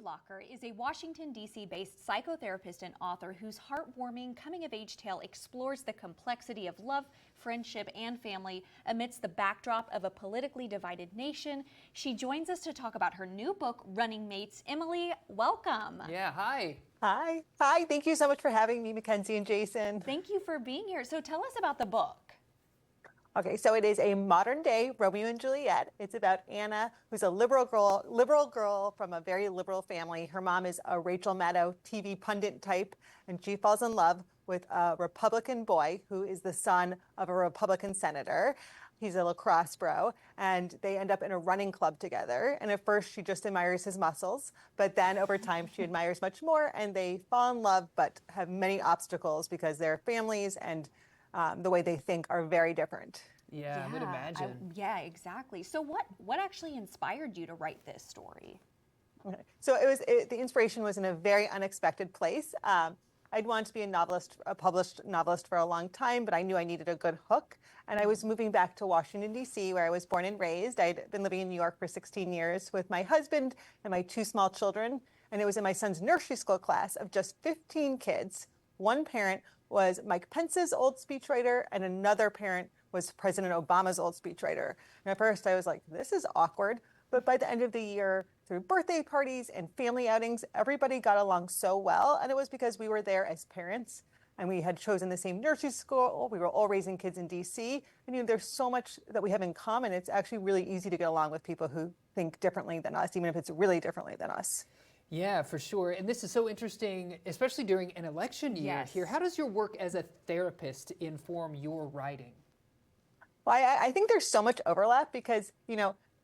Locker is a Washington, D.C. based psychotherapist and author whose heartwarming coming-of-age tale explores the complexity of love, friendship, and family amidst the backdrop of a politically divided nation. She joins us to talk about her new book, Running Mates. Emily, welcome. Yeah, hi. Hi. Hi. Thank you so much for having me, Mackenzie and Jason. Thank you for being here. So tell us about the book. Okay, so it is a modern day Romeo and Juliet. It's about Anna, who's a liberal girl from a very liberal family. Her mom is a Rachel Maddow TV pundit type, and she falls in love with a Republican boy who is the son of a Republican senator. He's a lacrosse bro, and they end up in a running club together. And at first, she just admires his muscles, but then over time, she admires much more, and they fall in love, but have many obstacles because their families and the way they think are very different. Yeah, I would imagine. Yeah, exactly. So what actually inspired you to write this story? Okay. So the inspiration was in a very unexpected place. I'd wanted to be a published novelist for a long time, but I knew I needed a good hook. And I was moving back to Washington, D.C., where I was born and raised. I'd been living in New York for 16 years with my husband and my two small children. And it was in my son's nursery school class of just 15 kids. One parent was Mike Pence's old speechwriter, and another parent was President Obama's old speechwriter. And at first I was like, this is awkward. But by the end of the year, through birthday parties and family outings, everybody got along so well. And it was because we were there as parents and we had chosen the same nursery school. We were all raising kids in DC. And there's so much that we have in common. It's actually really easy to get along with people who think differently than us, even if it's really differently than us. Yeah, for sure. And this is so interesting, especially during an election year here. How does your work as a therapist inform your writing? Well, I think there's so much overlap because,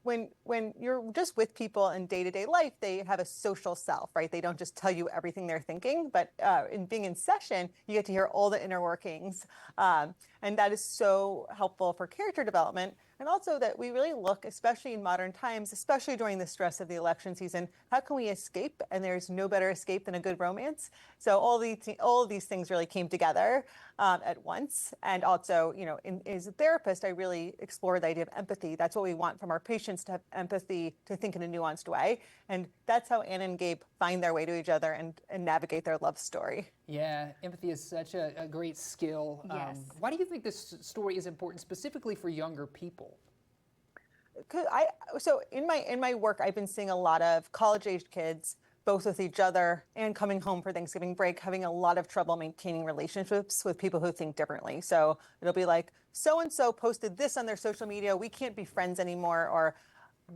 when you're just with people in day-to-day life, they have a social self, right? They don't just tell you everything they're thinking, but in being in session, you get to hear all the inner workings. And that is so helpful for character development. And also that we really look, especially in modern times, especially during the stress of the election season, how can we escape? And there's no better escape than a good romance. So all of these things really came together at once. And also, as a therapist, I really explore the idea of empathy. That's what we want from our patients, to have empathy, to think in a nuanced way. And that's how Anna and Gabe find their way to each other and navigate their love story. Yeah, empathy is such a great skill. Yes. Why do you think this story is important specifically for younger people? So in my work, I've been seeing a lot of college-aged kids, both with each other and coming home for Thanksgiving break, having a lot of trouble maintaining relationships with people who think differently. So it'll be like, so-and-so posted this on their social media, we can't be friends anymore, or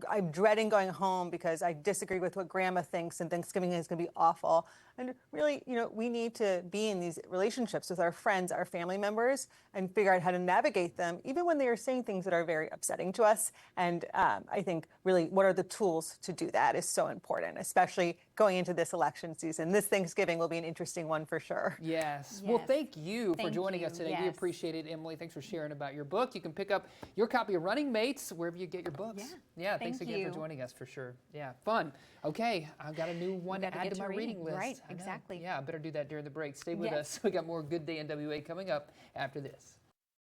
I'm dreading going home because I disagree with what grandma thinks and Thanksgiving is going to be awful. And really, we need to be in these relationships with our friends, our family members, and figure out how to navigate them, even when they are saying things that are very upsetting to us. And I think really what are the tools to do that is so important, especially going into this election season. This Thanksgiving will be an interesting one for sure. Yes. Well, thank you for joining us today. Yes. We appreciate it, Emily. Thanks for sharing about your book. You can pick up your copy of Running Mates wherever you get your books. Yeah. Thanks Thank again you. for joining us for sure. Yeah, fun. Okay, I've got a new one to add to my reading list. Right, I know. exactly. Yeah, I better do that during the break. Stay with us. We got more Good Day NWA coming up after this.